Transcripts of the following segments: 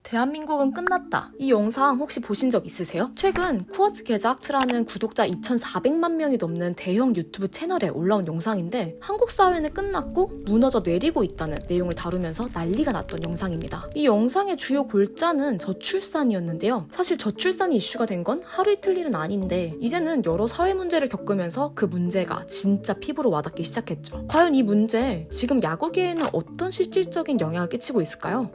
대한민국은 끝났다. 이 영상 혹시 보신 적 있으세요? 최근 쿠어츠 게자악트라는 구독자 2,400만 명이 넘는 대형 유튜브 채널에 올라온 영상인데 한국 사회는 끝났고 무너져 내리고 있다는 내용을 다루면서 난리가 났던 영상입니다. 이 영상의 주요 골자는 저출산이었는데요. 사실 저출산이 이슈가 된 건 하루 이틀 일은 아닌데 이제는 여러 사회 문제를 겪으면서 그 문제가 진짜 피부로 와닿기 시작했죠. 과연 이 문제 지금 야구계에는 어떤 실질적인 영향을 끼치고 있을까요?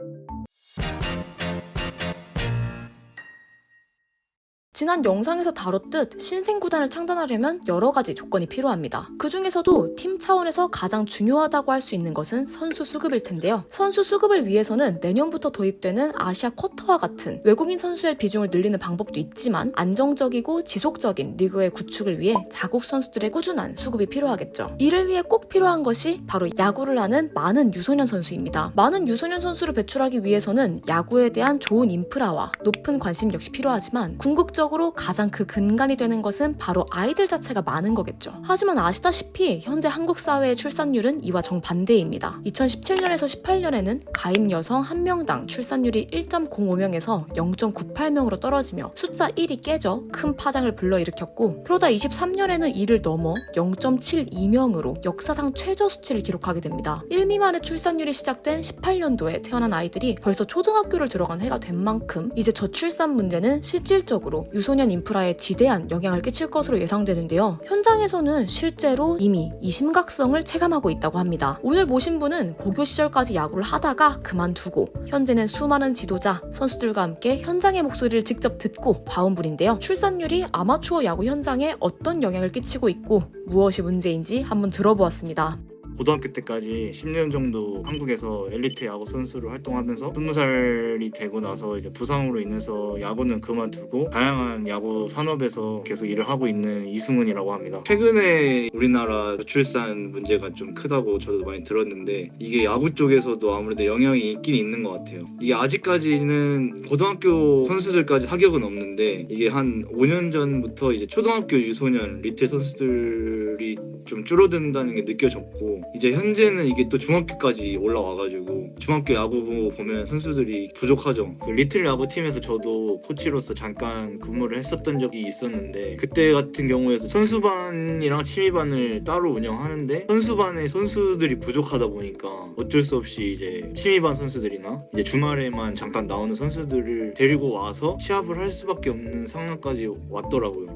지난 영상에서 다뤘듯 신생구단을 창단하려면 여러 가지 조건이 필요합니다. 그 중에서도 팀 차원에서 가장 중요하다고 할 수 있는 것은 선수 수급일 텐데요. 선수 수급을 위해서는 내년부터 도입되는 아시아 쿼터와 같은 외국인 선수의 비중을 늘리는 방법도 있지만 안정적이고 지속적인 리그의 구축을 위해 자국 선수들의 꾸준한 수급이 필요하겠죠. 이를 위해 꼭 필요한 것이 바로 야구를 하는 많은 유소년 선수입니다. 많은 유소년 선수를 배출하기 위해서는 야구에 대한 좋은 인프라와 높은 관심 역시 필요하지만 궁극적으로 가장 그 근간이 되는 것은 바로 아이들 자체가 많은 거겠죠. 하지만 아시다시피 현재 한국 사회의 출산율은 이와 정반대입니다. 2017년에서 18년에는 가임 여성 1명당 출산율이 1.05명에서 0.98명으로 떨어지며 숫자 1이 깨져 큰 파장을 불러일으켰고 그러다 23년에는 이를 넘어 0.72명으로 역사상 최저 수치를 기록하게 됩니다. 1 미만의 출산율이 시작된 18년도에 태어난 아이들이 벌써 초등학교를 들어간 해가 된 만큼 이제 저출산 문제는 실질적으로 유소년 인프라에 지대한 영향을 끼칠 것으로 예상되는데요. 현장에서는 실제로 이미 이 심각성을 체감하고 있다고 합니다. 오늘 모신 분은 고교 시절까지 야구를 하다가 그만두고 현재는 수많은 지도자, 선수들과 함께 현장의 목소리를 직접 듣고 봐온 분인데요. 출산율이 아마추어 야구 현장에 어떤 영향을 끼치고 있고 무엇이 문제인지 한번 들어보았습니다. 고등학교 때까지 10년 정도 한국에서 엘리트 야구 선수로 활동하면서 20살이 되고 나서 이제 부상으로 인해서 야구는 그만두고 다양한 야구 산업에서 계속 일을 하고 있는 이승훈이라고 합니다. 최근에 우리나라 저출산 문제가 좀 크다고 저도 많이 들었는데 이게 야구 쪽에서도 아무래도 영향이 있긴 있는 것 같아요. 이게 아직까지는 고등학교 선수들까지 타격은 없는데 이게 한 5년 전부터 이제 초등학교 유소년 리틀 선수들이 좀 줄어든다는 게 느껴졌고 이제 현재는 이게 또 중학교까지 올라와가지고 중학교 야구부 보면 선수들이 부족하죠. 그 리틀 야구팀에서 저도 코치로서 잠깐 근무를 했었던 적이 있었는데 그때 같은 경우에서 선수반이랑 취미반을 따로 운영하는데 선수반에 선수들이 부족하다 보니까 어쩔 수 없이 이제 취미반 선수들이나 이제 주말에만 잠깐 나오는 선수들을 데리고 와서 시합을 할 수밖에 없는 상황까지 왔더라고요.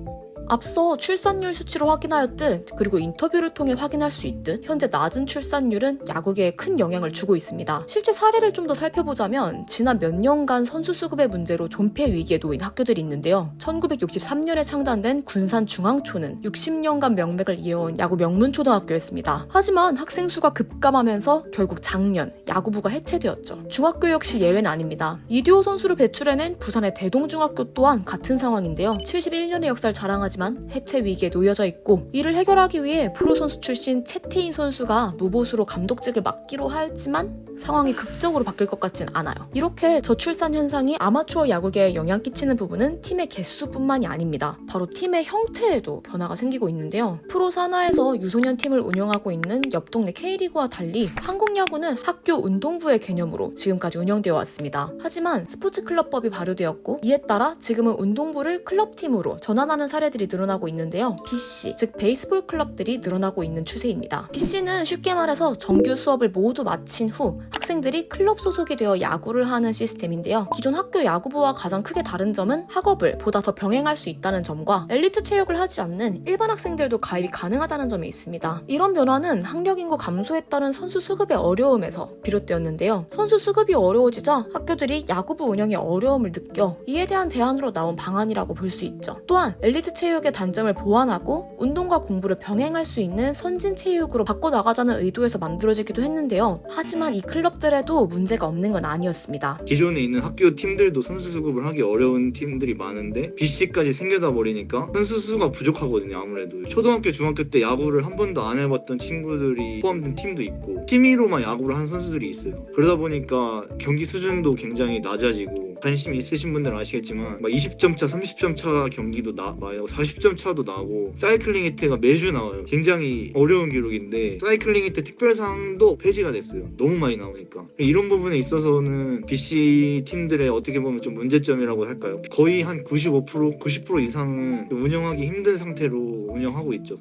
앞서 출산율 수치로 확인하였듯 그리고 인터뷰를 통해 확인할 수 있듯 현재 낮은 출산율은 야구계에 큰 영향을 주고 있습니다. 실제 사례를 좀 더 살펴보자면 지난 몇 년간 선수 수급의 문제로 존폐 위기에 놓인 학교들이 있는데요. 1963년에 창단된 군산중앙초는 60년간 명맥을 이어온 야구 명문초등학교였습니다. 하지만 학생 수가 급감하면서 결국 작년 야구부가 해체되었죠. 중학교 역시 예외는 아닙니다. 이디호 선수를 배출해낸 부산의 대동중학교 또한 같은 상황인데요. 71년의 역사를 자랑하지만 해체 위기에 놓여져 있고 이를 해결하기 위해 프로 선수 출신 채태인 선수가 무보수로 감독직을 맡기로 하였지만 상황이 극적으로 바뀔 것 같진 않아요. 이렇게 저출산 현상이 아마추어 야구계에 영향 끼치는 부분은 팀의 개수뿐만이 아닙니다. 바로 팀의 형태에도 변화가 생기고 있는데요. 프로 산하에서 유소년 팀을 운영하고 있는 옆 동네 K리그와 달리 한국 야구는 학교 운동부의 개념으로 지금까지 운영되어 왔습니다. 하지만 스포츠클럽법이 발효되었고 이에 따라 지금은 운동부를 클럽팀으로 전환하는 사례들이 늘어나고 있는데요. BC, 즉 베이스볼 클럽들이 늘어나고 있는 추세입니다. BC는 쉽게 말해서 정규 수업을 모두 마친 후 학생들이 클럽 소속이 되어 야구를 하는 시스템인데요. 기존 학교 야구부와 가장 크게 다른 점은 학업을 보다 더 병행할 수 있다는 점과 엘리트 체육을 하지 않는 일반 학생들도 가입이 가능하다는 점이 있습니다. 이런 변화는 학력 인구 감소에 따른 선수 수급의 어려움에서 비롯되었는데요. 선수 수급이 어려워지자 학교들이 야구부 운영에 어려움을 느껴 이에 대한 대안으로 나온 방안이라고 볼 수 있죠. 또한 엘리트 체육의 단점을 보완하고 운동과 공부를 병행할 수 있는 선진 체육으로 바꿔나가자는 의도에서 만들어지기도 했는데요. 하지만 이 클럽들에도 문제가 없는 건 아니었습니다. 기존에 있는 학교 팀들도 선수 수급을 하기 어려운 팀들이 많은데 BC까지 생겨다 버리니까 선수 수가 부족하거든요. 아무래도 초등학교, 중학교 때 야구를 한 번도 안 해봤던 친구들이 포함된 팀도 있고 취미로만 야구를 한 선수들이 있어요. 그러다 보니까 경기 수준도 굉장히 낮아지고 관심 있으신 분들은 아시겠지만 막 20점 차, 30점 차 경기도 나와요. 40점 차도 나오고 사이클링 히트가 매주 나와요. 굉장히 어려운 기록인데 사이클링 히트 특별상도 폐지가 됐어요. 너무 많이 나오니까. 이런 부분에 있어서는 BC 팀들의 어떻게 보면 좀 문제점이라고 할까요? 거의 한 95%, 90% 이상은 운영하기 힘든 상태로 운영하고 있죠.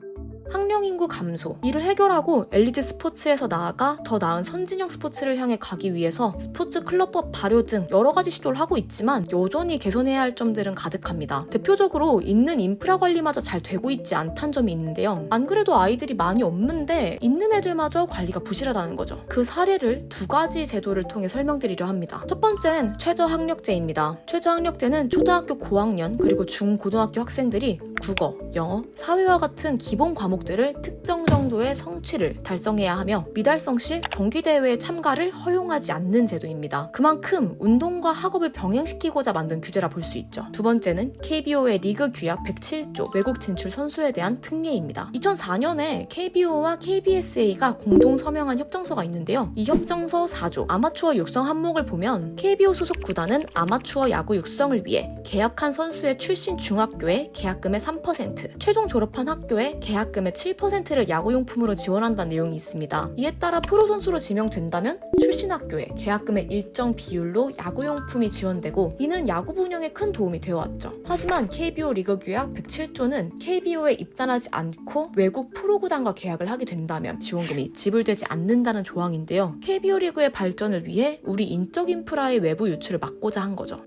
학령 인구 감소, 이를 해결하고 엘리트 스포츠에서 나아가 더 나은 선진형 스포츠를 향해 가기 위해서 스포츠 클럽법 발효 등 여러 가지 시도를 하고 있지만 여전히 개선해야 할 점들은 가득합니다. 대표적으로 있는 인프라 관리마저 잘 되고 있지 않다는 점이 있는데요. 안 그래도 아이들이 많이 없는데 있는 애들마저 관리가 부실하다는 거죠. 그 사례를 두 가지 제도를 통해 설명드리려 합니다. 첫 번째는 최저학력제입니다. 최저학력제는 초등학교 고학년 그리고 중고등학교 학생들이 국어, 영어, 사회와 같은 기본 과목들을 특정 정도의 성취를 달성해야 하며 미달성 시 경기대회에 참가를 허용하지 않는 제도입니다. 그만큼 운동과 학업을 병행시키고자 만든 규제라 볼 수 있죠. 두 번째는 KBO의 리그 규약 107조 외국 진출 선수에 대한 특례입니다. 2004년에 KBO와 KBSA가 공동 서명한 협정서가 있는데요. 이 협정서 4조 아마추어 육성 항목을 보면 KBO 소속 구단은 아마추어 야구 육성을 위해 계약한 선수의 출신 중학교의 계약금의 3%, 최종 졸업한 학교의 계약금의 7%를 야구용품으로 지원한다는 내용이 있습니다. 이에 따라 프로 선수로 지명된다면 출신 학교에 계약금의 일정 비율로 야구용품이 지원되고 이는 야구 운영에 큰 도움이 되어왔죠. 하지만 KBO 리그 규약 107조는 KBO에 입단하지 않고 외국 프로구단과 계약을 하게 된다면 지원금이 지불되지 않는다는 조항인데요. KBO 리그의 발전을 위해 우리 인적 인프라의 외부 유출을 막고자 한 거죠.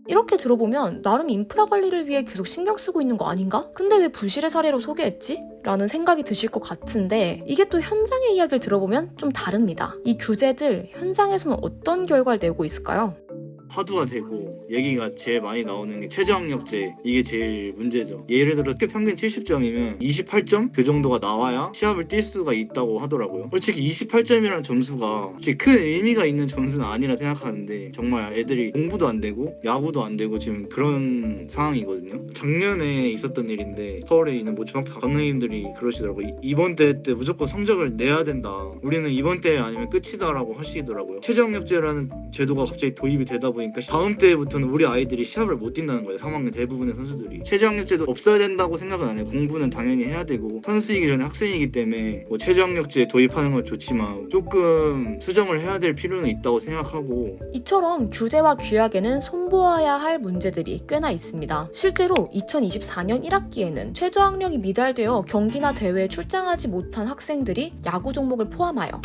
이렇게 들어보면 나름 인프라 관리를 위해 계속 신경 쓰고 있는 거 아닌가? 근데 왜 부실의 사례로 소개했지? 라는 생각이 드실 것 같은데 이게 또 현장의 이야기를 들어보면 좀 다릅니다. 이 규제들 현장에서는 어떤 결과를 내고 있을까요? 화두가 되고 얘기가 제일 많이 나오는 게 최저학력제, 이게 제일 문제죠. 예를 들어 학교 평균 70점이면 28점 그 정도가 나와야 시합을 뛸 수가 있다고 하더라고요. 솔직히 28점이라는 점수가 큰 의미가 있는 점수는 아니라 생각하는데 정말 애들이 공부도 안 되고 야구도 안 되고 지금 그런 상황이거든요. 작년에 있었던 일인데 서울에 있는 뭐 중학교 감독님들이 그러시더라고요. 이번 대회 때 무조건 성적을 내야 된다. 우리는 이번 대회 아니면 끝이다라고 하시더라고요. 최저학력제라는 제도가 갑자기 도입이 되다 보니까 다음 대회부터는 우리 아이들이 시합을 못 뛴다는 거예요. 3학년 대부분의 선수들이. 최저학력제도 없어야 된다고 생각은 안 해요. 공부는 당연히 해야 되고 선수이기 전에 학생이기 때문에 뭐 최저학력제 도입하는 건 좋지만 조금 수정을 해야 될 필요는 있다고 생각하고 이처럼 규제와 규약에는 손보아야 할 문제들이 꽤나 있습니다. 실제로 2024년 1학기에는 최저학력이 미달되어 경기나 대회에 출장하지 못한 학생들이 야구 종목을 포함하여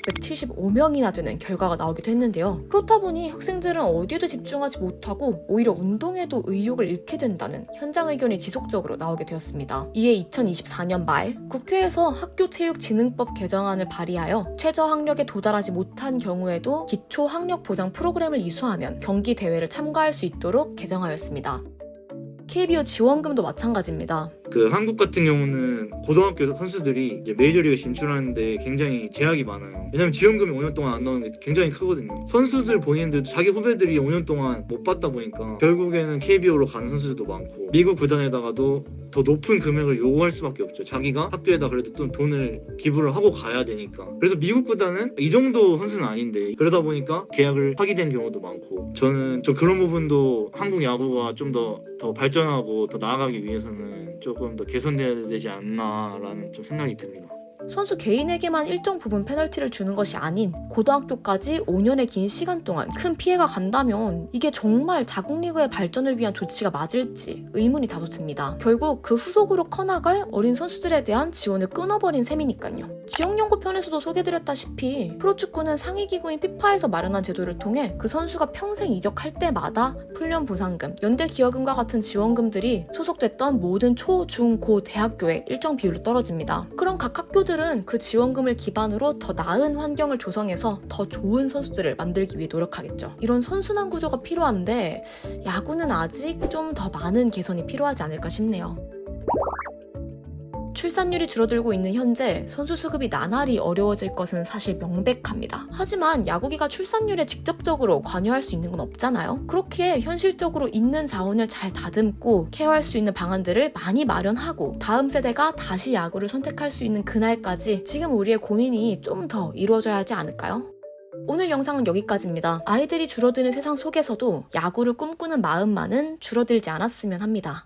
3,675명이나 되는 결과가 나오기도 했는데요. 그렇다 보니 학생들은 어디에도 집중하지 못하고 오히려 운동에도 의욕을 잃게 된다는 현장 의견이 지속적으로 나오게 되었습니다. 이에 2024년 말 국회에서 학교체육진흥법 개정안을 발의하여 최저학력에 도달하지 못한 경우에도 기초학력보장 프로그램을 이수하면 경기 대회를 참가할 수 있도록 개정하였습니다. KBO 지원금도 마찬가지입니다. 한국 같은 경우는 고등학교 선수들이 이제 메이저리그 진출하는데 굉장히 제약이 많아요. 왜냐면 지원금이 5년 동안 안 나오는 게 굉장히 크거든요. 선수들 본인들도 자기 후배들이 5년 동안 못 받다 보니까 결국에는 KBO로 가는 선수들도 많고 미국 구단에다가도 더 높은 금액을 요구할 수밖에 없죠. 자기가 학교에다 그래도 또 돈을 기부를 하고 가야 되니까. 그래서 미국 구단은 이 정도 선수는 아닌데 그러다 보니까 계약을 하게 된 경우도 많고 저는 좀 그런 부분도 한국 야구가 좀 더 발전하고 더 나아가기 위해서는 조금 더 개선돼야 되지 않나라는 좀 생각이 듭니다. 선수 개인에게만 일정 부분 페널티를 주는 것이 아닌 고등학교까지 5년의 긴 시간 동안 큰 피해가 간다면 이게 정말 자국리그의 발전을 위한 조치가 맞을지 의문이 다소 듭니다. 결국 그 후속으로 커나갈 어린 선수들에 대한 지원을 끊어버린 셈이니까요. 지역연구편에서도 소개드렸다시피 프로축구는 상위기구인 FIFA에서 마련한 제도를 통해 그 선수가 평생 이적할 때마다 훈련 보상금, 연대기여금과 같은 지원금들이 소속됐던 모든 초, 중, 고 대학교에 일정 비율로 떨어집니다. 그럼 각 학교들은 그 지원금을 기반으로 더 나은 환경을 조성해서 더 좋은 선수들을 만들기 위해 노력하겠죠. 이런 선순환 구조가 필요한데 야구는 아직 좀 더 많은 개선이 필요하지 않을까 싶네요. 출산율이 줄어들고 있는 현재 선수 수급이 나날이 어려워질 것은 사실 명백합니다. 하지만 야구기가 출산율에 직접적으로 관여할 수 있는 건 없잖아요. 그렇기에 현실적으로 있는 자원을 잘 다듬고 케어할 수 있는 방안들을 많이 마련하고 다음 세대가 다시 야구를 선택할 수 있는 그날까지 지금 우리의 고민이 좀 더 이루어져야 하지 않을까요? 오늘 영상은 여기까지입니다. 아이들이 줄어드는 세상 속에서도 야구를 꿈꾸는 마음만은 줄어들지 않았으면 합니다.